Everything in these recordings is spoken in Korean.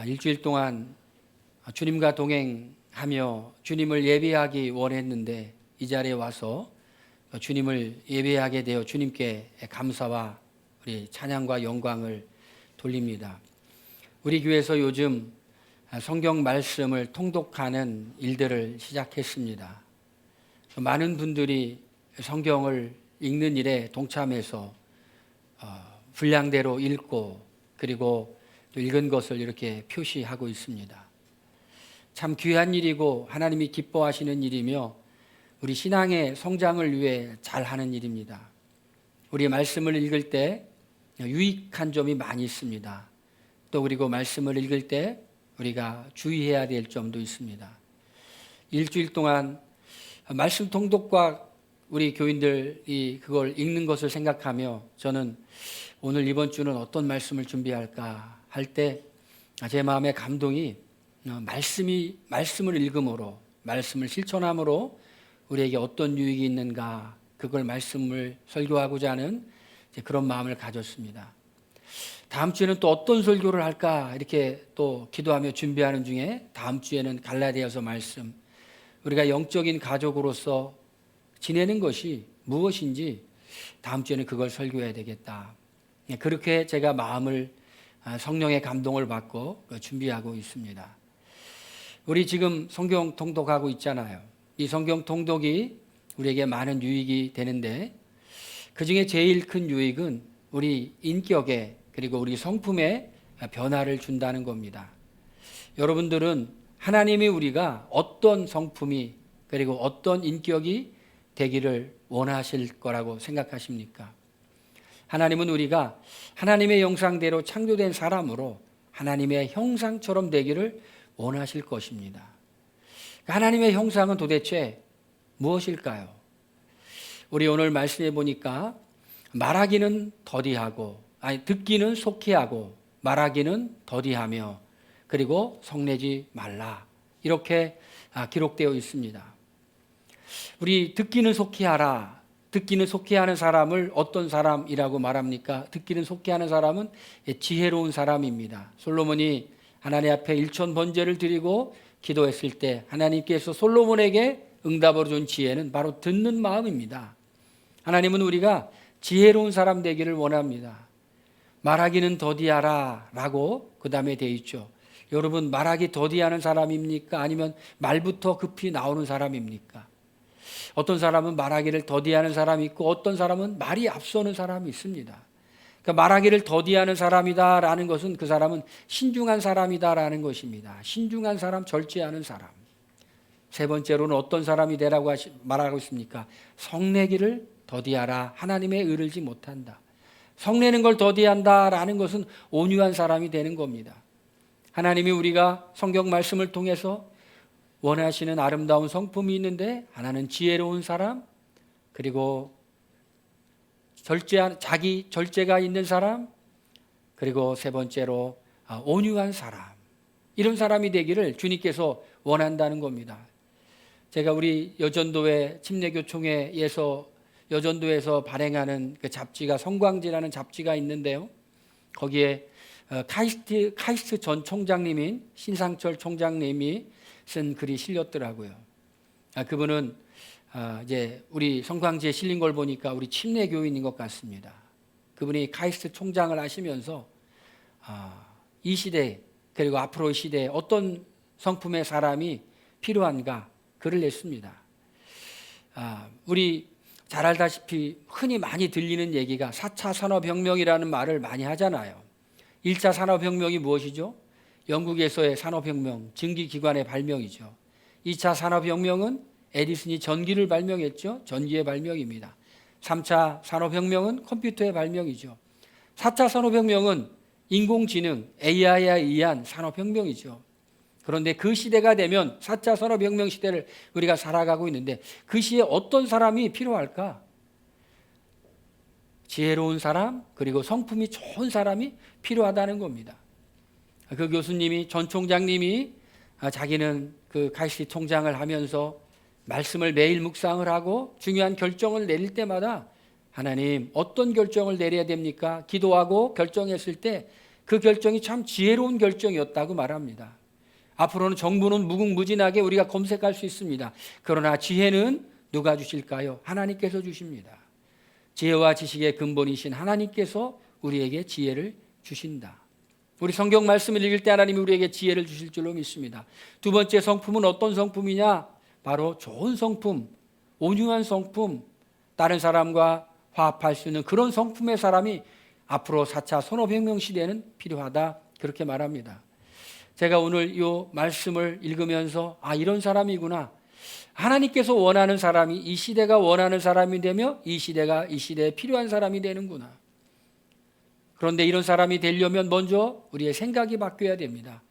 일주일 동안 주님과 동행하며 주님을 예배하기 원했는데 이 자리에 와서 주님을 예배하게 되어 주님께 감사와 우리 찬양과 영광을 돌립니다. 우리 교회에서 요즘 성경 말씀을 통독하는 일들을 시작했습니다. 많은 분들이 성경을 읽는 일에 동참해서 분량대로 읽고 그리고 또 읽은 것을 이렇게 표시하고 있습니다. 참 귀한 일이고 하나님이 기뻐하시는 일이며 우리 신앙의 성장을 위해 잘하는 일입니다. 우리 말씀을 읽을 때 유익한 점이 많이 있습니다. 또 그리고 말씀을 읽을 때 우리가 주의해야 될 점도 있습니다. 일주일 동안 말씀 통독과 우리 교인들이 그걸 읽는 것을 생각하며 저는 오늘 이번 주는 어떤 말씀을 준비할까 할 때 제 마음의 감동이 말씀을 읽음으로 말씀을 실천함으로 우리에게 어떤 유익이 있는가 그걸 말씀을 설교하고자 하는 그런 마음을 가졌습니다. 다음 주에는 또 어떤 설교를 할까 이렇게 또 기도하며 준비하는 중에 다음 주에는 갈라디아서 말씀 우리가 영적인 가족으로서 지내는 것이 무엇인지 다음 주에는 그걸 설교해야 되겠다. 그렇게 제가 마음을 성령의 감동을 받고 준비하고 있습니다. 우리 지금 성경 통독하고 있잖아요. 이 성경 통독이 우리에게 많은 유익이 되는데 그중에 제일 큰 유익은 우리 인격에 그리고 우리 성품에 변화를 준다는 겁니다. 여러분들은 하나님이 우리가 어떤 성품이 그리고 어떤 인격이 되기를 원하실 거라고 생각하십니까? 하나님은 우리가 하나님의 형상대로 창조된 사람으로 하나님의 형상처럼 되기를 원하실 것입니다. 하나님의 형상은 도대체 무엇일까요? 우리 오늘 말씀해 보니까 말하기는 더디하고 듣기는 속히하고 말하기는 더디하며 그리고 성내지 말라 이렇게 기록되어 있습니다. 우리 듣기는 속히하라. 듣기는 속히하는 사람을 어떤 사람이라고 말합니까? 듣기는 속히하는 사람은 지혜로운 사람입니다. 솔로몬이 하나님 앞에 일천 번제를 드리고 기도했을 때 하나님께서 솔로몬에게 응답을 준 지혜는 바로 듣는 마음입니다. 하나님은 우리가 지혜로운 사람 되기를 원합니다. 말하기는 더디하라 라고 그 다음에 되어 있죠. 여러분 말하기 더디하는 사람입니까? 아니면 말부터 급히 나오는 사람입니까? 어떤 사람은 말하기를 더디하는 사람이 있고 어떤 사람은 말이 앞서는 사람이 있습니다. 그러니까 말하기를 더디하는 사람이다라는 것은 그 사람은 신중한 사람이다라는 것입니다. 신중한 사람, 절제하는 사람. 세 번째로는 어떤 사람이 되라고 말하고 있습니까? 성내기를 더디하라. 하나님의 의를 지 못한다. 성내는 걸 더디한다라는 것은 온유한 사람이 되는 겁니다. 하나님이 우리가 성경 말씀을 통해서 원하시는 아름다운 성품이 있는데 하나는 지혜로운 사람 그리고 자기 절제가 있는 사람 그리고 세 번째로 온유한 사람 이런 사람이 되기를 주님께서 원한다는 겁니다. 제가 우리 여전도회 침례교총회에서 여전도에서 발행하는 그 잡지가 성광지라는 잡지가 있는데요. 거기에 카이스트 전 총장님인 신상철 총장님이 쓴 글이 실렸더라고요. 그분은 이제 우리 성광지에 실린 걸 보니까 우리 침례교인인 것 같습니다. 그분이 카이스트 총장을 하시면서 이 시대 그리고 앞으로의 시대에 어떤 성품의 사람이 필요한가 글을 냈습니다. 우리 잘 알다시피 흔히 많이 들리는 얘기가 4차 산업혁명이라는 말을 많이 하잖아요. 1차 산업혁명이 무엇이죠? 영국에서의 산업혁명, 증기기관의 발명이죠. 2차 산업혁명은 에디슨이 전기를 발명했죠. 전기의 발명입니다. 3차 산업혁명은 컴퓨터의 발명이죠. 4차 산업혁명은 인공지능, AI에 의한 산업혁명이죠. 그런데 그 시대가 되면 4차 산업혁명 시대를 우리가 살아가고 있는데 그 시에 어떤 사람이 필요할까? 지혜로운 사람 그리고 성품이 좋은 사람이 필요하다는 겁니다. 그 교수님이 전 총장님이 자기는 그 카이스트 총장을 하면서 말씀을 매일 묵상을 하고 중요한 결정을 내릴 때마다 하나님 어떤 결정을 내려야 됩니까? 기도하고 결정했을 때 그 결정이 참 지혜로운 결정이었다고 말합니다. 앞으로는 정보는 무궁무진하게 우리가 검색할 수 있습니다. 그러나 지혜는 누가 주실까요? 하나님께서 주십니다. 지혜와 지식의 근본이신 하나님께서 우리에게 지혜를 주신다. 우리 성경 말씀을 읽을 때 하나님이 우리에게 지혜를 주실 줄로 믿습니다. 두 번째 성품은 어떤 성품이냐? 바로 좋은 성품, 온유한 성품, 다른 사람과 화합할 수 있는 그런 성품의 사람이 앞으로 4차 산업혁명 시대에는 필요하다, 그렇게 말합니다. 제가 오늘 이 말씀을 읽으면서 이런 사람이구나, 하나님께서 원하는 사람이 이 시대가 원하는 사람이 되며 이 시대가 이 시대에 필요한 사람이 되는구나. 그런데 이런 사람이 되려면 먼저 우리의 생각이 바뀌어야 됩니다.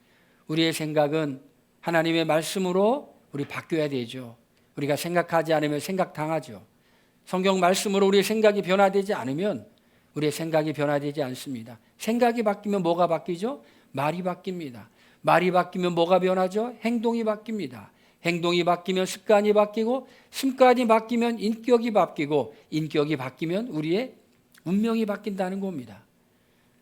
우리의 생각은 하나님의 말씀으로 우리 바뀌어야 되죠. 우리가 생각하지 않으면 생각당하죠. 성경 말씀으로 우리의 생각이 변화되지 않으면 우리의 생각이 변화되지 않습니다. 생각이 바뀌면 뭐가 바뀌죠? 말이 바뀝니다. 말이 바뀌면 뭐가 변하죠? 행동이 바뀝니다. 행동이 바뀌면 습관이 바뀌고, 습관이 바뀌면 인격이 바뀌고, 인격이 바뀌면 우리의 운명이 바뀐다는 겁니다.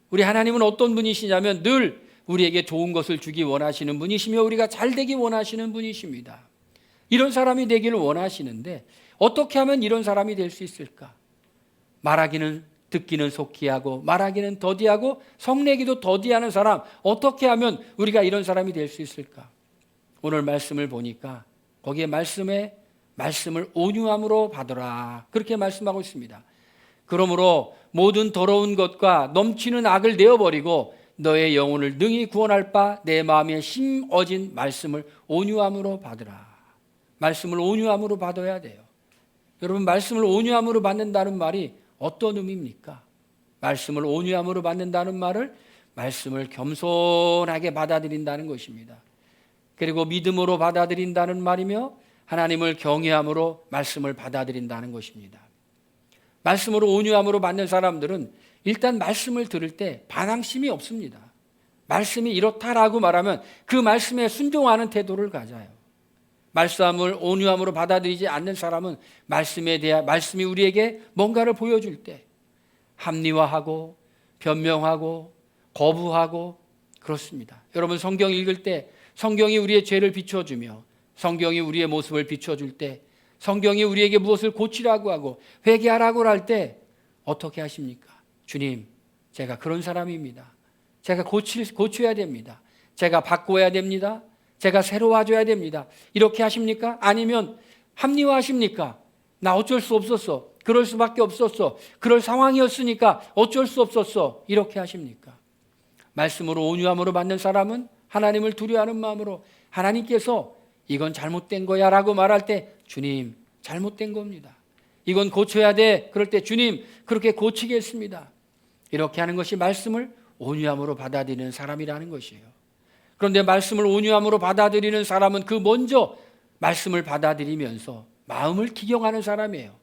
우리 하나님은 어떤 분이시냐면 늘 우리에게 좋은 것을 주기 원하시는 분이시며 우리가 잘 되기 원하시는 분이십니다. 이런 사람이 되기를 원하시는데 어떻게 하면 이런 사람이 될 수 있을까? 말하기는 듣기는 속기하고 말하기는 더디하고 성내기도 더디하는 사람, 어떻게 하면 우리가 이런 사람이 될 수 있을까? 오늘 말씀을 보니까 거기에 말씀을 온유함으로 받으라, 그렇게 말씀하고 있습니다. 그러므로 모든 더러운 것과 넘치는 악을 내어버리고 너의 영혼을 능히 구원할 바 내 마음에 심어진 말씀을 온유함으로 받으라. 말씀을 온유함으로 받아야 돼요. 여러분, 말씀을 온유함으로 받는다는 말이 어떤 의미입니까? 말씀을 온유함으로 받는다는 말을 말씀을 겸손하게 받아들인다는 것입니다. 그리고 믿음으로 받아들인다는 말이며 하나님을 경외함으로 말씀을 받아들인다는 것입니다. 말씀으로 온유함으로 받는 사람들은 일단 말씀을 들을 때 반항심이 없습니다. 말씀이 이렇다라고 말하면 그 말씀에 순종하는 태도를 가져요. 말씀을 온유함으로 받아들이지 않는 사람은 말씀이 우리에게 뭔가를 보여줄 때 합리화하고 변명하고 거부하고 그렇습니다. 여러분, 성경 읽을 때 성경이 우리의 죄를 비춰주며 성경이 우리의 모습을 비춰줄 때 성경이 우리에게 무엇을 고치라고 하고 회개하라고 할 때 어떻게 하십니까? 주님, 제가 그런 사람입니다. 제가 고쳐야 됩니다. 제가 바꿔야 됩니다. 제가 새로워져야 됩니다. 이렇게 하십니까? 아니면 합리화하십니까? 나 어쩔 수 없었어. 그럴 수밖에 없었어. 그럴 상황이었으니까 어쩔 수 없었어. 이렇게 하십니까? 말씀으로 온유함으로 받는 사람은 하나님을 두려워하는 마음으로 하나님께서 이건 잘못된 거야 라고 말할 때 주님, 잘못된 겁니다. 이건 고쳐야 돼. 그럴 때 주님, 그렇게 고치겠습니다. 이렇게 하는 것이 말씀을 온유함으로 받아들이는 사람이라는 것이에요. 그런데 말씀을 온유함으로 받아들이는 사람은 그 먼저 말씀을 받아들이면서 마음을 기경하는 사람이에요.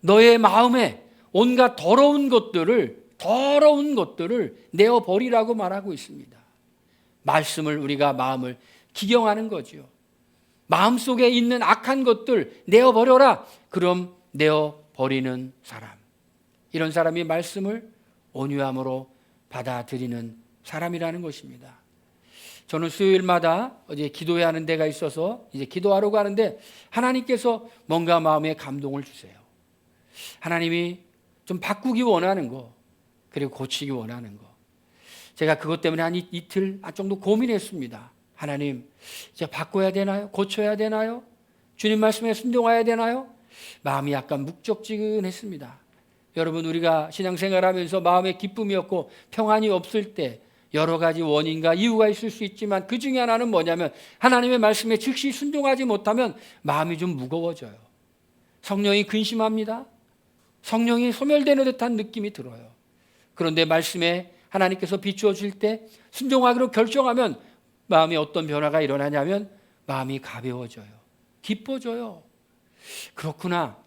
너의 마음에 온갖 더러운 것들을 내어버리라고 말하고 있습니다. 말씀을 우리가 마음을 기경하는 거죠. 마음속에 있는 악한 것들 내어버려라. 그럼 내어버리는 사람, 이런 사람이 말씀을 온유함으로 받아들이는 사람이라는 것입니다. 저는 수요일마다 어제 기도해야 하는 데가 있어서 이제 기도하러 가는데 하나님께서 뭔가 마음에 감동을 주세요. 하나님이 좀 바꾸기 원하는 거, 그리고 고치기 원하는 거. 제가 그것 때문에 한 이틀 정도 고민했습니다. 하나님, 이제 바꿔야 되나요? 고쳐야 되나요? 주님 말씀에 순종해야 되나요? 마음이 약간 묵적지근했습니다. 여러분, 우리가 신앙생활하면서 마음에 기쁨이 없고 평안이 없을 때 여러 가지 원인과 이유가 있을 수 있지만 그 중에 하나는 뭐냐면 하나님의 말씀에 즉시 순종하지 못하면 마음이 좀 무거워져요. 성령이 근심합니다. 성령이 소멸되는 듯한 느낌이 들어요. 그런데 말씀에 하나님께서 비추어 줄 때 순종하기로 결정하면 마음에 어떤 변화가 일어나냐면 마음이 가벼워져요. 기뻐져요. 그렇구나.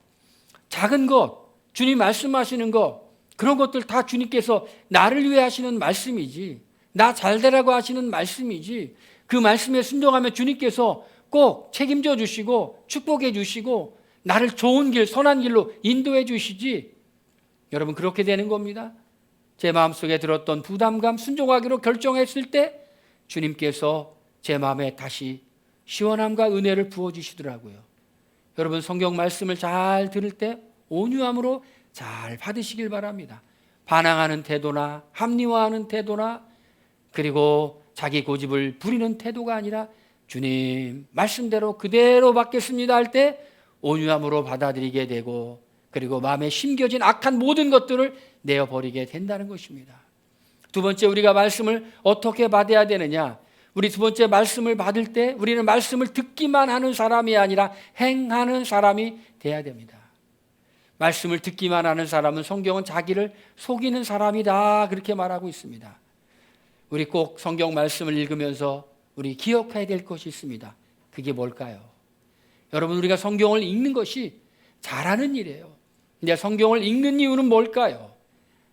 작은 것, 주님 말씀하시는 것, 그런 것들 다 주님께서 나를 위해 하시는 말씀이지, 나 잘되라고 하시는 말씀이지, 그 말씀에 순종하면 주님께서 꼭 책임져 주시고 축복해 주시고 나를 좋은 길, 선한 길로 인도해 주시지. 여러분, 그렇게 되는 겁니다. 제 마음속에 들었던 부담감 순종하기로 결정했을 때 주님께서 제 마음에 다시 시원함과 은혜를 부어주시더라고요. 여러분 성경 말씀을 잘 들을 때 온유함으로 잘 받으시길 바랍니다. 반항하는 태도나 합리화하는 태도나 그리고 자기 고집을 부리는 태도가 아니라 주님 말씀대로 그대로 받겠습니다 할 때 온유함으로 받아들이게 되고 그리고 마음에 심겨진 악한 모든 것들을 내어버리게 된다는 것입니다. 두 번째, 우리가 말씀을 어떻게 받아야 되느냐? 우리 두 번째 말씀을 받을 때 우리는 말씀을 듣기만 하는 사람이 아니라 행하는 사람이 돼야 됩니다. 말씀을 듣기만 하는 사람은 성경은 자기를 속이는 사람이다 그렇게 말하고 있습니다. 우리 꼭 성경 말씀을 읽으면서 우리 기억해야 될 것이 있습니다. 그게 뭘까요? 여러분 우리가 성경을 읽는 것이 잘하는 일이에요. 근데 성경을 읽는 이유는 뭘까요?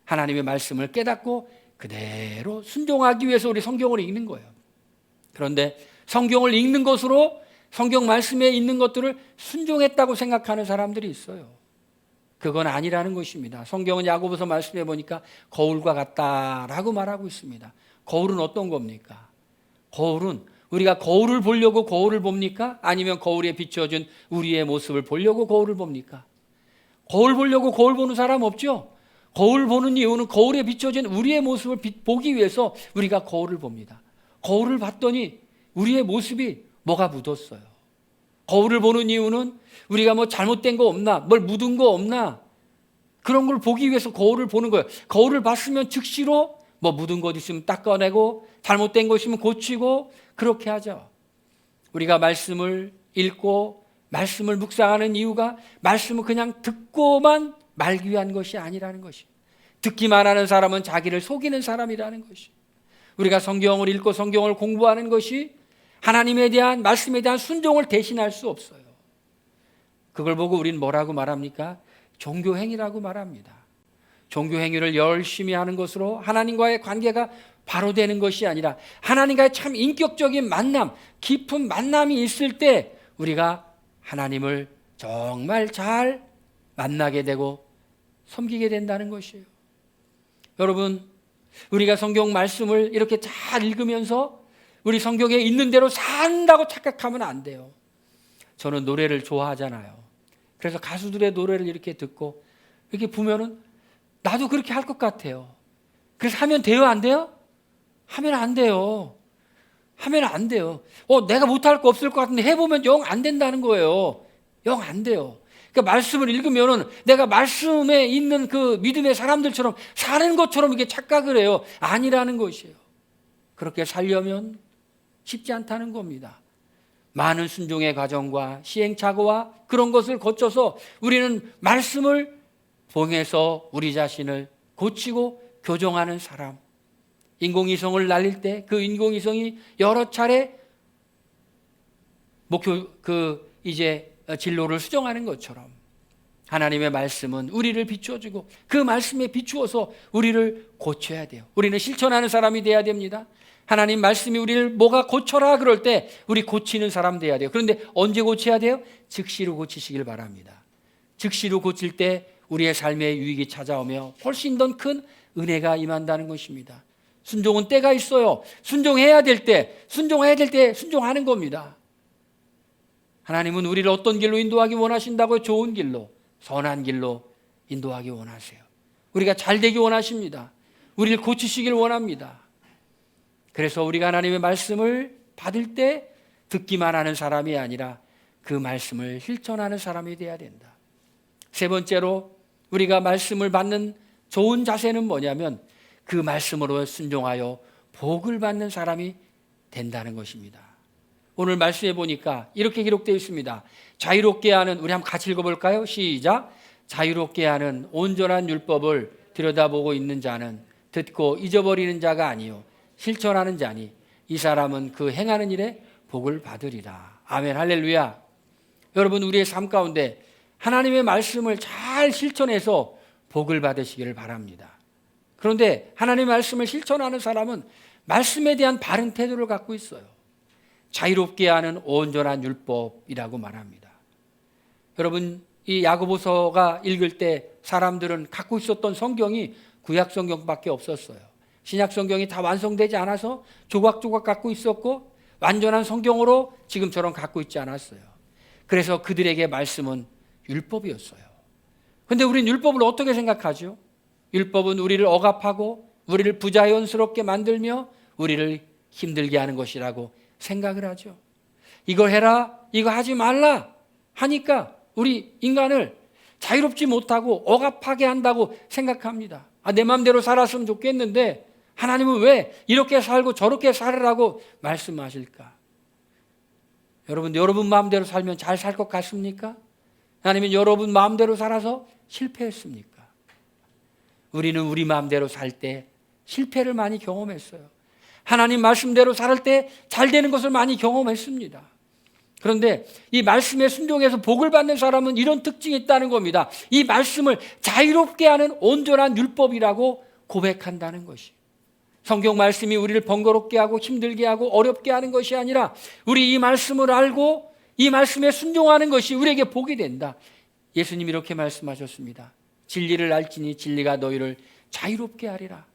하나님의 말씀을 깨닫고 그대로 순종하기 위해서 우리 성경을 읽는 거예요. 그런데 성경을 읽는 것으로 성경 말씀에 있는 것들을 순종했다고 생각하는 사람들이 있어요. 그건 아니라는 것입니다. 성경은 야고보서 말씀해 보니까 거울과 같다라고 말하고 있습니다. 거울은 어떤 겁니까? 거울은 우리가 거울을 보려고 거울을 봅니까? 아니면 거울에 비춰진 우리의 모습을 보려고 거울을 봅니까? 거울 보려고 거울 보는 사람 없죠? 거울 보는 이유는 거울에 비춰진 우리의 모습을 보기 위해서 우리가 거울을 봅니다. 거울을 봤더니 우리의 모습이 뭐가 묻었어요. 거울을 보는 이유는 우리가 뭐 잘못된 거 없나, 뭘 묻은 거 없나, 그런 걸 보기 위해서 거울을 보는 거예요. 거울을 봤으면 즉시로 뭐 묻은 것 있으면 닦아내고 잘못된 것 있으면 고치고 그렇게 하죠. 우리가 말씀을 읽고 말씀을 묵상하는 이유가 말씀을 그냥 듣고만 말기 위한 것이 아니라는 것이, 듣기만 하는 사람은 자기를 속이는 사람이라는 것이, 우리가 성경을 읽고 성경을 공부하는 것이 하나님에 대한 말씀에 대한 순종을 대신할 수 없어요. 그걸 보고 우리는 뭐라고 말합니까? 종교행위라고 말합니다. 종교행위를 열심히 하는 것으로 하나님과의 관계가 바로 되는 것이 아니라 하나님과의 참 인격적인 만남, 깊은 만남이 있을 때 우리가 하나님을 정말 잘 만나게 되고 섬기게 된다는 것이에요. 여러분, 우리가 성경 말씀을 이렇게 잘 읽으면서 우리 성경에 있는 대로 산다고 착각하면 안 돼요. 저는 노래를 좋아하잖아요. 그래서 가수들의 노래를 이렇게 듣고 이렇게 보면은 나도 그렇게 할 것 같아요. 그래서 하면 돼요, 안 돼요? 하면 안 돼요. 하면 안 돼요. 내가 못할 거 없을 것 같은데 해보면 영 안 된다는 거예요. 영 안 돼요. 그러니까 말씀을 읽으면은 내가 말씀에 있는 그 믿음의 사람들처럼 사는 것처럼 이렇게 착각을 해요. 아니라는 것이에요. 그렇게 살려면 쉽지 않다는 겁니다. 많은 순종의 과정과 시행착오와 그런 것을 거쳐서 우리는 말씀을 통해서 우리 자신을 고치고 교정하는 사람, 인공위성을 날릴 때 그 인공위성이 여러 차례 진로를 수정하는 것처럼 하나님의 말씀은 우리를 비추어주고 그 말씀에 비추어서 우리를 고쳐야 돼요. 우리는 실천하는 사람이 돼야 됩니다. 하나님 말씀이 우리를 뭐가 고쳐라 그럴 때 우리 고치는 사람 돼야 돼요. 그런데 언제 고쳐야 돼요? 즉시로 고치시길 바랍니다. 즉시로 고칠 때 우리의 삶에 유익이 찾아오며 훨씬 더 큰 은혜가 임한다는 것입니다. 순종은 때가 있어요. 순종해야 될 때 순종하는 겁니다. 하나님은 우리를 어떤 길로 인도하기 원하신다고요? 좋은 길로, 선한 길로 인도하기 원하세요. 우리가 잘 되기 원하십니다. 우리를 고치시길 원합니다. 그래서 우리가 하나님의 말씀을 받을 때 듣기만 하는 사람이 아니라 그 말씀을 실천하는 사람이 되어야 된다. 세 번째로 우리가 말씀을 받는 좋은 자세는 뭐냐면 그 말씀으로 순종하여 복을 받는 사람이 된다는 것입니다. 오늘 말씀해 보니까 이렇게 기록되어 있습니다. 자유롭게 하는, 우리 한번 같이 읽어볼까요? 시작. 자유롭게 하는 온전한 율법을 들여다보고 있는 자는 듣고 잊어버리는 자가 아니요 실천하는 자니 이 사람은 그 행하는 일에 복을 받으리라. 아멘, 할렐루야. 여러분, 우리의 삶 가운데 하나님의 말씀을 잘 실천해서 복을 받으시기를 바랍니다. 그런데 하나님의 말씀을 실천하는 사람은 말씀에 대한 바른 태도를 갖고 있어요. 자유롭게 하는 온전한 율법이라고 말합니다. 여러분, 이 야고보서가 읽을 때 사람들은 갖고 있었던 성경이 구약 성경밖에 없었어요. 신약 성경이 다 완성되지 않아서 조각조각 갖고 있었고 완전한 성경으로 지금처럼 갖고 있지 않았어요. 그래서 그들에게 말씀은 율법이었어요. 그런데 우리는 율법을 어떻게 생각하죠? 율법은 우리를 억압하고 우리를 부자연스럽게 만들며 우리를 힘들게 하는 것이라고 생각을 하죠. 이거 해라, 이거 하지 말라 하니까 우리 인간을 자유롭지 못하고 억압하게 한다고 생각합니다. 내 마음대로 살았으면 좋겠는데 하나님은 왜 이렇게 살고 저렇게 살으라고 말씀하실까? 여러분 마음대로 살면 잘 살 것 같습니까? 아니면 여러분 마음대로 살아서 실패했습니까? 우리는 우리 마음대로 살 때 실패를 많이 경험했어요. 하나님 말씀대로 살 때 잘 되는 것을 많이 경험했습니다. 그런데 이 말씀에 순종해서 복을 받는 사람은 이런 특징이 있다는 겁니다. 이 말씀을 자유롭게 하는 온전한 율법이라고 고백한다는 것이. 성경 말씀이 우리를 번거롭게 하고 힘들게 하고 어렵게 하는 것이 아니라 우리 이 말씀을 알고 이 말씀에 순종하는 것이 우리에게 복이 된다. 예수님이 이렇게 말씀하셨습니다. 진리를 알지니 진리가 너희를 자유롭게 하리라.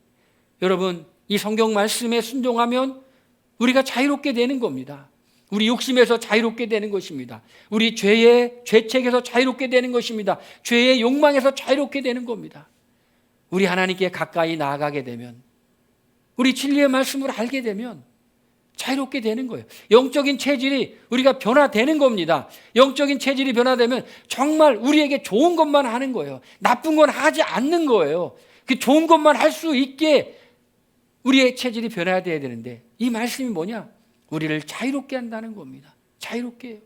여러분, 이 성경 말씀에 순종하면 우리가 자유롭게 되는 겁니다. 우리 욕심에서 자유롭게 되는 것입니다. 우리 죄의 죄책에서 자유롭게 되는 것입니다. 죄의 욕망에서 자유롭게 되는 겁니다. 우리 하나님께 가까이 나아가게 되면, 우리 진리의 말씀을 알게 되면 자유롭게 되는 거예요. 영적인 체질이 우리가 변화되는 겁니다. 영적인 체질이 변화되면 정말 우리에게 좋은 것만 하는 거예요. 나쁜 건 하지 않는 거예요. 그 좋은 것만 할 수 있게 우리의 체질이 변화돼야 되는데, 이 말씀이 뭐냐? 우리를 자유롭게 한다는 겁니다. 자유롭게 해요.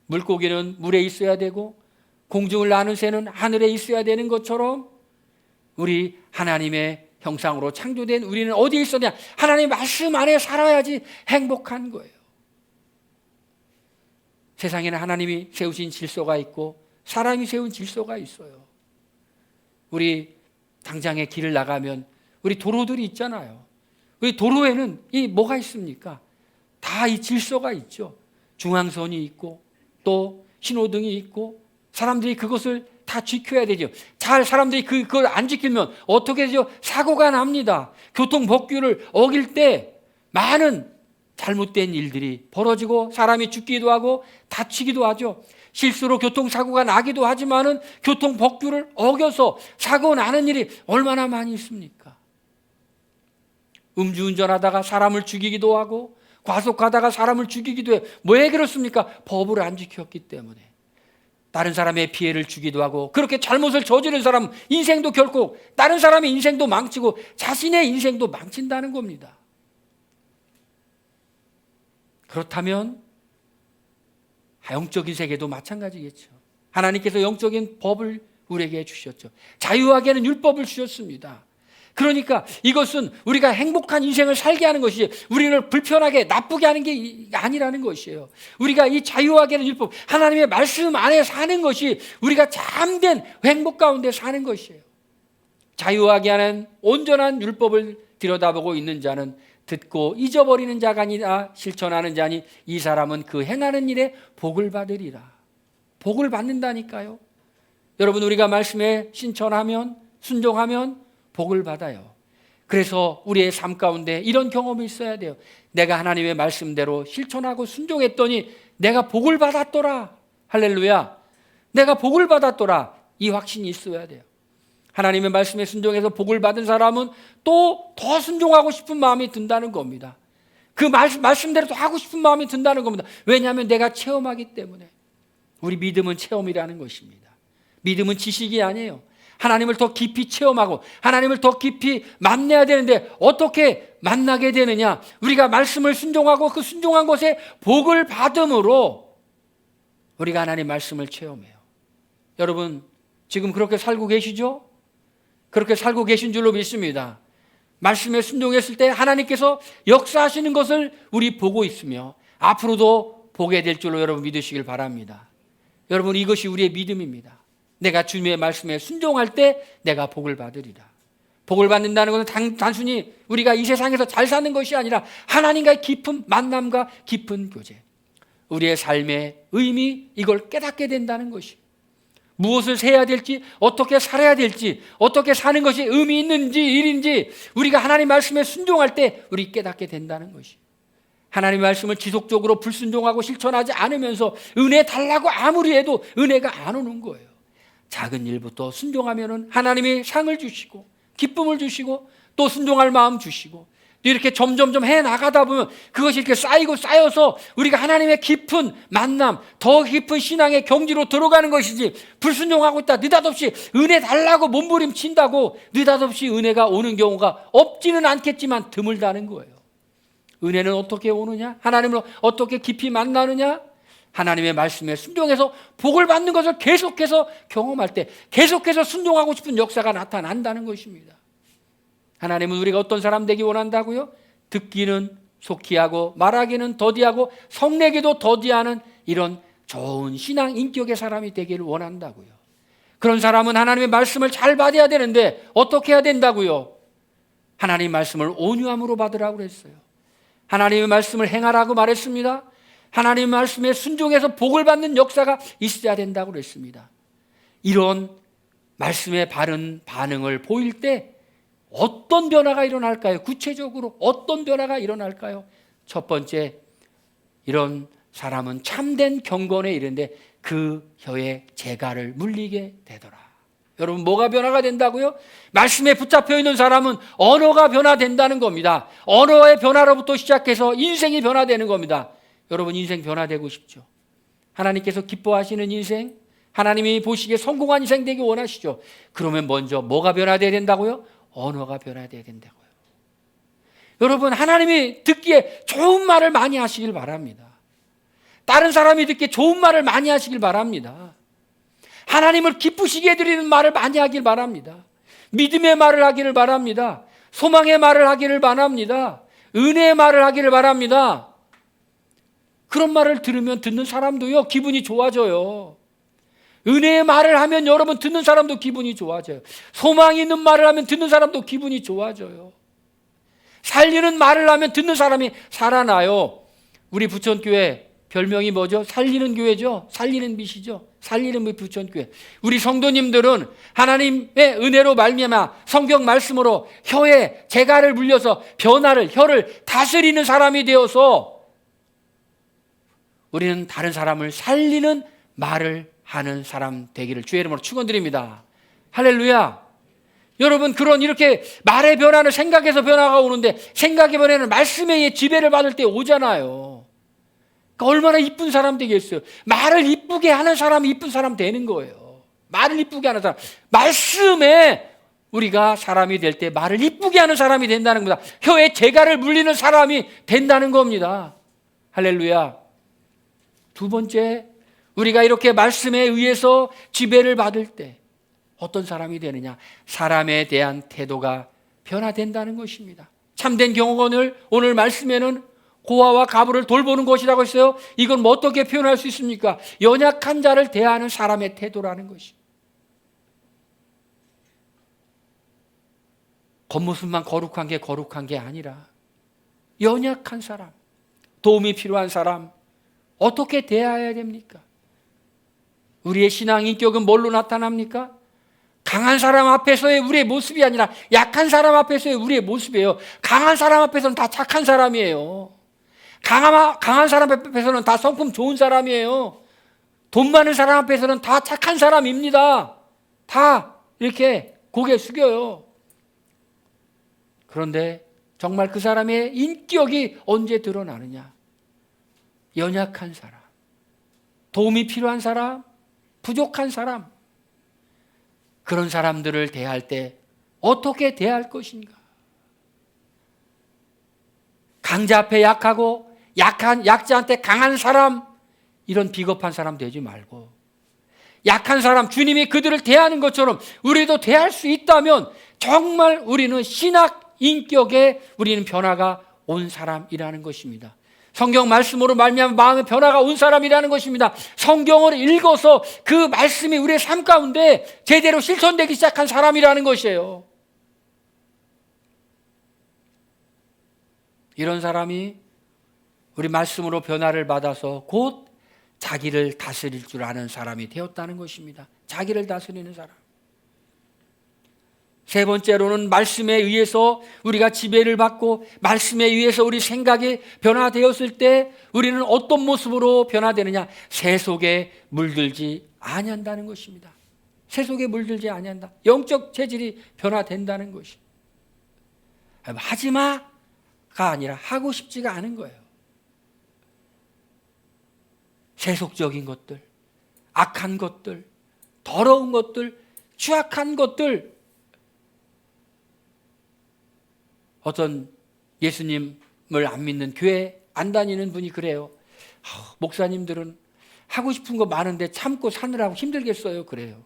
물고기는 물에 있어야 되고 공중을 나는 새는 하늘에 있어야 되는 것처럼 우리 하나님의 형상으로 창조된 우리는 어디에 있어야? 하나님의 말씀 안에 살아야지 행복한 거예요. 세상에는 하나님이 세우신 질서가 있고 사람이 세운 질서가 있어요. 우리 당장에 길을 나가면 우리 도로들이 있잖아요. 우리 도로에는 이 뭐가 있습니까? 다 이 질서가 있죠. 중앙선이 있고 또 신호등이 있고 사람들이 그것을 다 지켜야 되죠. 사람들이 그걸 안 지키면 어떻게 되죠? 사고가 납니다. 교통법규를 어길 때 많은 잘못된 일들이 벌어지고 사람이 죽기도 하고 다치기도 하죠. 실수로 교통사고가 나기도 하지만은 교통법규를 어겨서 사고 나는 일이 얼마나 많이 있습니까? 음주운전하다가 사람을 죽이기도 하고 과속하다가 사람을 죽이기도 해요. 왜 그렇습니까? 법을 안 지켰기 때문에. 다른 사람의 피해를 주기도 하고, 그렇게 잘못을 저지른 사람은 인생도 결코, 다른 사람의 인생도 망치고 자신의 인생도 망친다는 겁니다. 그렇다면 영적인 세계도 마찬가지겠죠. 하나님께서 영적인 법을 우리에게 주셨죠. 자유하게 하는 율법을 주셨습니다. 그러니까 이것은 우리가 행복한 인생을 살게 하는 것이지 우리를 불편하게 나쁘게 하는 게 아니라는 것이에요. 우리가 이 자유하게 하는 율법, 하나님의 말씀 안에 사는 것이 우리가 참된 행복 가운데 사는 것이에요. 자유하게 하는 온전한 율법을 들여다보고 있는 자는 듣고 잊어버리는 자가 아니라 실천하는 자니 이 사람은 그 행하는 일에 복을 받으리라. 복을 받는다니까요. 여러분, 우리가 말씀에 신천하면, 순종하면 복을 받아요. 그래서 우리의 삶 가운데 이런 경험이 있어야 돼요. 내가 하나님의 말씀대로 실천하고 순종했더니 내가 복을 받았더라. 할렐루야. 내가 복을 받았더라. 이 확신이 있어야 돼요. 하나님의 말씀에 순종해서 복을 받은 사람은 또 더 순종하고 싶은 마음이 든다는 겁니다. 그 말씀대로 또 하고 싶은 마음이 든다는 겁니다. 왜냐하면 내가 체험하기 때문에. 우리 믿음은 체험이라는 것입니다. 믿음은 지식이 아니에요. 하나님을 더 깊이 체험하고 하나님을 더 깊이 만나야 되는데 어떻게 만나게 되느냐? 우리가 말씀을 순종하고 그 순종한 것에 복을 받음으로 우리가 하나님 말씀을 체험해요. 여러분, 지금 그렇게 살고 계시죠? 그렇게 살고 계신 줄로 믿습니다. 말씀에 순종했을 때 하나님께서 역사하시는 것을 우리 보고 있으며 앞으로도 보게 될 줄로 여러분 믿으시길 바랍니다. 여러분, 이것이 우리의 믿음입니다. 내가 주님의 말씀에 순종할 때 내가 복을 받으리라. 복을 받는다는 것은 단순히 우리가 이 세상에서 잘 사는 것이 아니라 하나님과의 깊은 만남과 깊은 교제, 우리의 삶의 의미, 이걸 깨닫게 된다는 것이. 무엇을 해야 될지, 어떻게 살아야 될지, 어떻게 사는 것이 의미 있는지, 일인지 우리가 하나님 말씀에 순종할 때 우리 깨닫게 된다는 것이. 하나님 말씀을 지속적으로 불순종하고 실천하지 않으면서 은혜 달라고 아무리 해도 은혜가 안 오는 거예요. 작은 일부터 순종하면은 하나님이 상을 주시고 기쁨을 주시고 또 순종할 마음 주시고 또 이렇게 점점점 해 나가다 보면 그것이 이렇게 쌓이고 쌓여서 우리가 하나님의 깊은 만남, 더 깊은 신앙의 경지로 들어가는 것이지, 불순종하고 있다 느닷없이 은혜 달라고 몸부림친다고 느닷없이 은혜가 오는 경우가 없지는 않겠지만 드물다는 거예요. 은혜는 어떻게 오느냐? 하나님을 어떻게 깊이 만나느냐? 하나님의 말씀에 순종해서 복을 받는 것을 계속해서 경험할 때 계속해서 순종하고 싶은 역사가 나타난다는 것입니다. 하나님은 우리가 어떤 사람 되기 원한다고요? 듣기는 속히 하고 말하기는 더디하고 성내기도 더디하는 이런 좋은 신앙 인격의 사람이 되기를 원한다고요. 그런 사람은 하나님의 말씀을 잘 받아야 되는데 어떻게 해야 된다고요? 하나님의 말씀을 온유함으로 받으라고 그랬어요. 하나님의 말씀을 행하라고 말했습니다. 하나님의 말씀에 순종해서 복을 받는 역사가 있어야 된다고 그랬습니다. 이런 말씀의 바른 반응을 보일 때 어떤 변화가 일어날까요? 구체적으로 어떤 변화가 일어날까요? 첫 번째, 이런 사람은 참된 경건에 이르는데 그 혀의 재갈을 물리게 되더라. 여러분, 뭐가 변화가 된다고요? 말씀에 붙잡혀 있는 사람은 언어가 변화된다는 겁니다. 언어의 변화로부터 시작해서 인생이 변화되는 겁니다. 여러분, 인생 변화되고 싶죠? 하나님께서 기뻐하시는 인생, 하나님이 보시기에 성공한 인생 되기 원하시죠? 그러면 먼저 뭐가 변화되어야 된다고요? 언어가 변화되어야 된다고요. 여러분, 하나님이 듣기에 좋은 말을 많이 하시길 바랍니다. 다른 사람이 듣기에 좋은 말을 많이 하시길 바랍니다. 하나님을 기쁘시게 해드리는 말을 많이 하길 바랍니다. 믿음의 말을 하기를 바랍니다. 소망의 말을 하기를 바랍니다. 은혜의 말을 하기를 바랍니다. 그런 말을 들으면 듣는 사람도요, 기분이 좋아져요. 은혜의 말을 하면 여러분 듣는 사람도 기분이 좋아져요. 소망이 있는 말을 하면 듣는 사람도 기분이 좋아져요. 살리는 말을 하면 듣는 사람이 살아나요. 우리 부천교회 별명이 뭐죠? 살리는 교회죠. 살리는 빛이죠. 살리는 빛 부천교회. 우리 성도님들은 하나님의 은혜로 말미암아 성경 말씀으로 혀에 재갈을 물려서 혀를 다스리는 사람이 되어서 우리는 다른 사람을 살리는 말을 하는 사람 되기를 주의 이름으로 축원드립니다. 할렐루야. 여러분, 그런 이렇게 말의 변화는 생각에서 변화가 오는데 생각의 변화는 말씀의 지배를 받을 때 오잖아요. 그러니까 얼마나 이쁜 사람 되겠어요. 말을 이쁘게 하는 사람이 이쁜 사람 되는 거예요. 말을 이쁘게 하는 사람. 말씀에 우리가 사람이 될 때 말을 이쁘게 하는 사람이 된다는 겁니다. 혀에 재갈을 물리는 사람이 된다는 겁니다. 할렐루야. 두 번째, 우리가 이렇게 말씀에 의해서 지배를 받을 때 어떤 사람이 되느냐? 사람에 대한 태도가 변화된다는 것입니다. 참된 경건을 오늘 말씀에는 고아와 가부를 돌보는 것이라고 했어요. 이건 뭐 어떻게 표현할 수 있습니까? 연약한 자를 대하는 사람의 태도라는 것이. 겉모습만 거룩한 게 아니라 연약한 사람, 도움이 필요한 사람 어떻게 대해야 됩니까? 우리의 신앙 인격은 뭘로 나타납니까? 강한 사람 앞에서의 우리의 모습이 아니라 약한 사람 앞에서의 우리의 모습이에요. 강한 사람 앞에서는 다 착한 사람이에요. 강한 사람 앞에서는 다 성품 좋은 사람이에요. 돈 많은 사람 앞에서는 다 착한 사람입니다. 다 이렇게 고개 숙여요. 그런데 정말 그 사람의 인격이 언제 드러나느냐? 연약한 사람, 도움이 필요한 사람, 부족한 사람, 그런 사람들을 대할 때 어떻게 대할 것인가? 강자 앞에 약하고 약자한테 강한 사람, 이런 비겁한 사람 되지 말고 약한 사람, 주님이 그들을 대하는 것처럼 우리도 대할 수 있다면 정말 우리는 신학 인격에 우리는 변화가 온 사람이라는 것입니다. 성경 말씀으로 말미암아 마음의 변화가 온 사람이라는 것입니다. 성경을 읽어서 그 말씀이 우리의 삶 가운데 제대로 실천되기 시작한 사람이라는 것이에요. 이런 사람이 우리 말씀으로 변화를 받아서 곧 자기를 다스릴 줄 아는 사람이 되었다는 것입니다. 자기를 다스리는 사람. 세 번째로는 말씀에 의해서 우리가 지배를 받고 말씀에 의해서 우리 생각이 변화되었을 때 우리는 어떤 모습으로 변화되느냐? 새 속에 물들지 아니한다는 것입니다. 새 속에 물들지 아니한다. 영적 체질이 변화된다는 것이. 하지마가 아니라 하고 싶지가 않은 거예요. 세속적인 것들, 악한 것들, 더러운 것들, 추악한 것들. 어떤 예수님을 안 믿는 교회 안 다니는 분이 그래요. 목사님들은 하고 싶은 거 많은데 참고 사느라고 힘들겠어요. 그래요.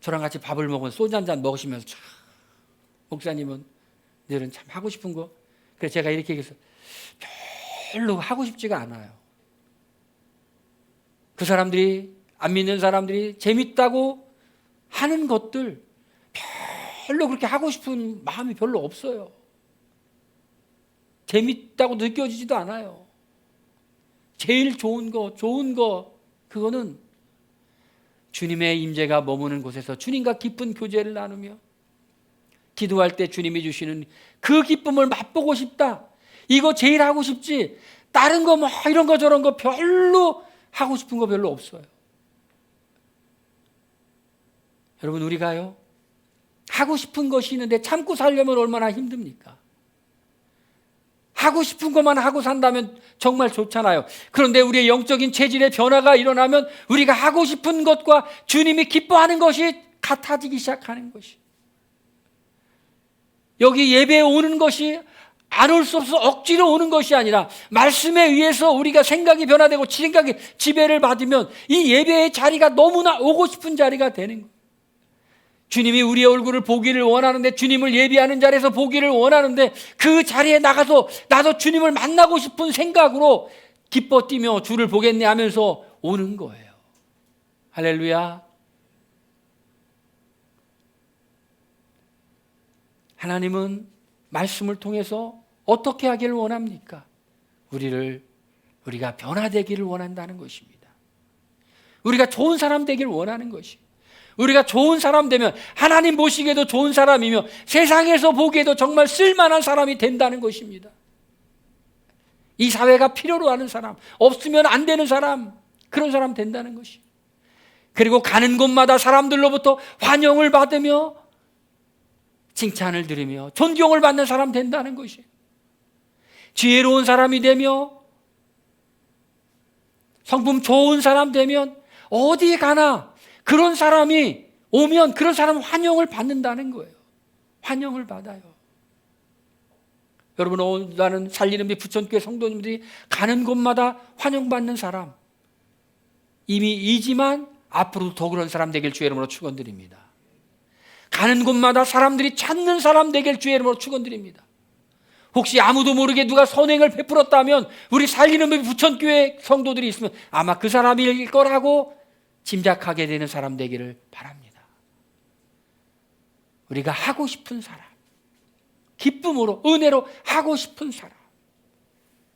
저랑 같이 밥을 먹으면 소주 한잔 먹으시면서 참, 목사님은 늘은 참 하고 싶은 거. 그래서 제가 이렇게 얘기했어요. 별로 하고 싶지가 않아요. 그 사람들이, 안 믿는 사람들이 재밌다고 하는 것들 별로 그렇게 하고 싶은 마음이 별로 없어요. 재밌다고 느껴지지도 않아요. 제일 좋은 거 그거는 주님의 임재가 머무는 곳에서 주님과 깊은 교제를 나누며 기도할 때 주님이 주시는 그 기쁨을 맛보고 싶다. 이거 제일 하고 싶지. 다른 거 뭐 이런 거 저런 거 별로 하고 싶은 거 별로 없어요. 여러분, 우리가요 하고 싶은 것이 있는데 참고 살려면 얼마나 힘듭니까? 하고 싶은 것만 하고 산다면 정말 좋잖아요. 그런데 우리의 영적인 체질의 변화가 일어나면 우리가 하고 싶은 것과 주님이 기뻐하는 것이 같아지기 시작하는 것이. 여기 예배에 오는 것이 안 올 수 없어 억지로 오는 것이 아니라 말씀에 의해서 우리가 생각이 변화되고 생각이 지배를 받으면 이 예배의 자리가 너무나 오고 싶은 자리가 되는 거예요. 주님이 우리의 얼굴을 보기를 원하는데, 주님을 예배하는 자리에서 보기를 원하는데 그 자리에 나가서 나도 주님을 만나고 싶은 생각으로 기뻐 뛰며 주를 보겠네 하면서 오는 거예요. 할렐루야. 하나님은 말씀을 통해서 어떻게 하기를 원합니까? 우리가 변화되기를 원한다는 것입니다. 우리가 좋은 사람 되기를 원하는 것이. 우리가 좋은 사람 되면 하나님 보시기에도 좋은 사람이며 세상에서 보기에도 정말 쓸만한 사람이 된다는 것입니다. 이 사회가 필요로 하는 사람, 없으면 안 되는 사람, 그런 사람 된다는 것이. 그리고 가는 곳마다 사람들로부터 환영을 받으며 칭찬을 들으며 존경을 받는 사람 된다는 것이. 지혜로운 사람이 되며 성품 좋은 사람 되면 어디 가나 그런 사람이 오면 그런 사람은 환영을 받는다는 거예요. 환영을 받아요. 여러분, 나는 살리는 빛 부천교회 성도님들이 가는 곳마다 환영받는 사람 이지만 앞으로도 더 그런 사람 되길 주의 이름으로 축원드립니다. 가는 곳마다 사람들이 찾는 사람 되길 주의 이름으로 축원드립니다. 혹시 아무도 모르게 누가 선행을 베풀었다면 우리 살리는 빛 부천교회 성도들이 있으면 아마 그 사람일 거라고 짐작하게 되는 사람 되기를 바랍니다. 우리가 하고 싶은 사람, 기쁨으로, 은혜로 하고 싶은 사람.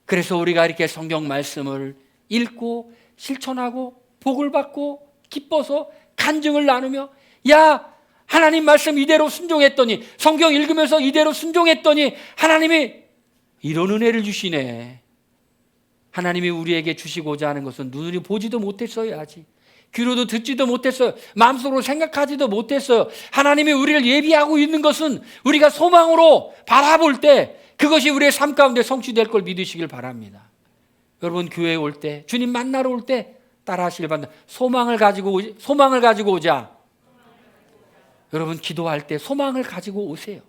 그래서 우리가 이렇게 성경 말씀을 읽고 실천하고 복을 받고 기뻐서 간증을 나누며, 야, 하나님 말씀 이대로 순종했더니, 성경 읽으면서 이대로 순종했더니 하나님이 이런 은혜를 주시네. 하나님이 우리에게 주시고자 하는 것은 눈으로 보지도 못했어요. 아직 귀로도 듣지도 못했어요. 마음속으로 생각하지도 못했어요. 하나님이 우리를 예비하고 있는 것은 우리가 소망으로 바라볼 때 그것이 우리의 삶 가운데 성취될 걸 믿으시길 바랍니다. 여러분, 교회에 올 때, 주님 만나러 올 때 따라 하시길 바랍니다. 소망을 가지고 오자. 여러분, 기도할 때 소망을 가지고 오세요.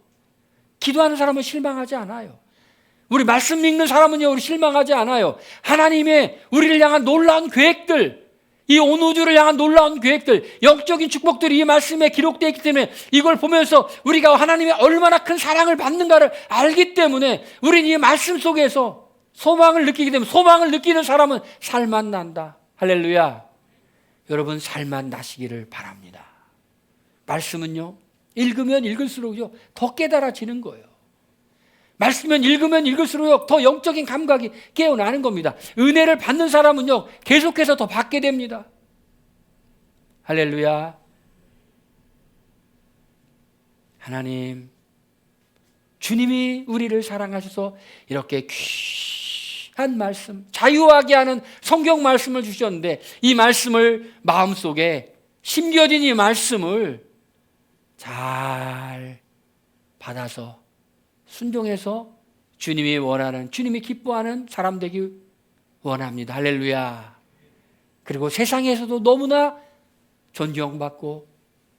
기도하는 사람은 실망하지 않아요. 우리 말씀 읽는 사람은요, 우리 실망하지 않아요. 하나님의 우리를 향한 놀라운 계획들, 이 온 우주를 향한 놀라운 계획들, 영적인 축복들이 이 말씀에 기록되어 있기 때문에 이걸 보면서 우리가 하나님의 얼마나 큰 사랑을 받는가를 알기 때문에 우리는 이 말씀 속에서 소망을 느끼게 되면, 소망을 느끼는 사람은 살맛 난다. 할렐루야. 여러분, 살맛 나시기를 바랍니다. 말씀은요, 읽으면 읽을수록요 더 깨달아지는 거예요. 말씀은 읽으면 읽을수록 더 영적인 감각이 깨어나는 겁니다. 은혜를 받는 사람은요, 계속해서 더 받게 됩니다. 할렐루야. 하나님, 주님이 우리를 사랑하셔서 이렇게 귀한 말씀, 자유하게 하는 성경 말씀을 주셨는데, 이 말씀을 마음속에 심겨진 이 말씀을 잘 받아서 순종해서 주님이 원하는, 주님이 기뻐하는 사람 되기 원합니다. 할렐루야. 그리고 세상에서도 너무나 존경받고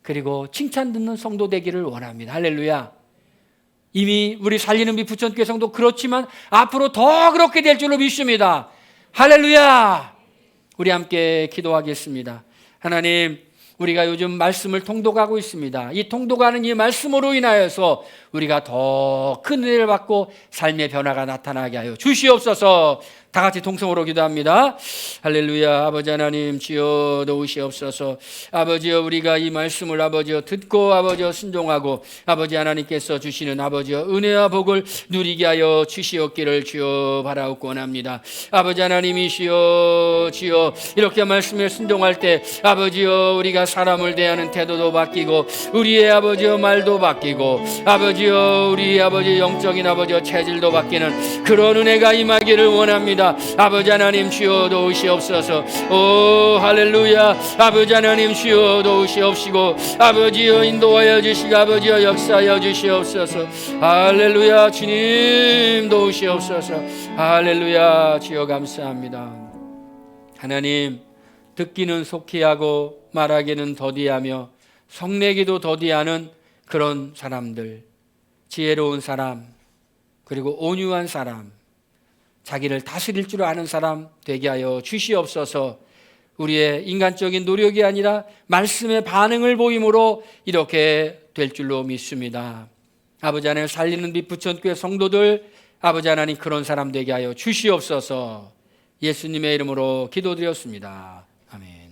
그리고 칭찬 듣는 성도 되기를 원합니다. 할렐루야. 이미 우리 살리는 빛 부천교회 성도 그렇지만 앞으로 더 그렇게 될 줄로 믿습니다. 할렐루야. 우리 함께 기도하겠습니다. 하나님, 우리가 요즘 말씀을 통독하고 있습니다. 이 통독하는 이 말씀으로 인하여서 우리가 더 큰 은혜를 받고 삶의 변화가 나타나게 하여 주시옵소서. 다 같이 동성으로 기도합니다. 할렐루야. 아버지 하나님, 주여 도우시옵소서. 아버지여, 우리가 이 말씀을 아버지여 듣고 아버지여 순종하고 아버지 하나님께서 주시는 아버지여 은혜와 복을 누리게 하여 주시옵기를 주여 바라옵고 원합니다. 아버지 하나님이시여, 주여 이렇게 말씀에 순종할 때 아버지여, 우리가 사람을 대하는 태도도 바뀌고 우리의 아버지여 말도 바뀌고 아버지여, 우리 아버지 영적인 아버지여 체질도 바뀌는 그런 은혜가 임하기를 원합니다. 아버지 하나님, 주여 도우시옵소서. 오 할렐루야. 아버지 하나님, 주여 도우시옵시고 아버지여 인도하여 주시고 아버지여 역사하여 주시옵소서. 할렐루야. 주님 도우시옵소서. 할렐루야. 주여 감사합니다. 하나님, 듣기는 속히 하고 말하기는 더디하며 성내기도 더디하는 그런 사람들, 지혜로운 사람, 그리고 온유한 사람, 자기를 다스릴 줄 아는 사람 되게 하여 주시옵소서. 우리의 인간적인 노력이 아니라 말씀의 반응을 보임으로 이렇게 될 줄로 믿습니다. 아버지 하나님, 살리는 빛 부천교회 성도들 아버지 하나님, 그런 사람 되게 하여 주시옵소서. 예수님의 이름으로 기도드렸습니다. 아멘.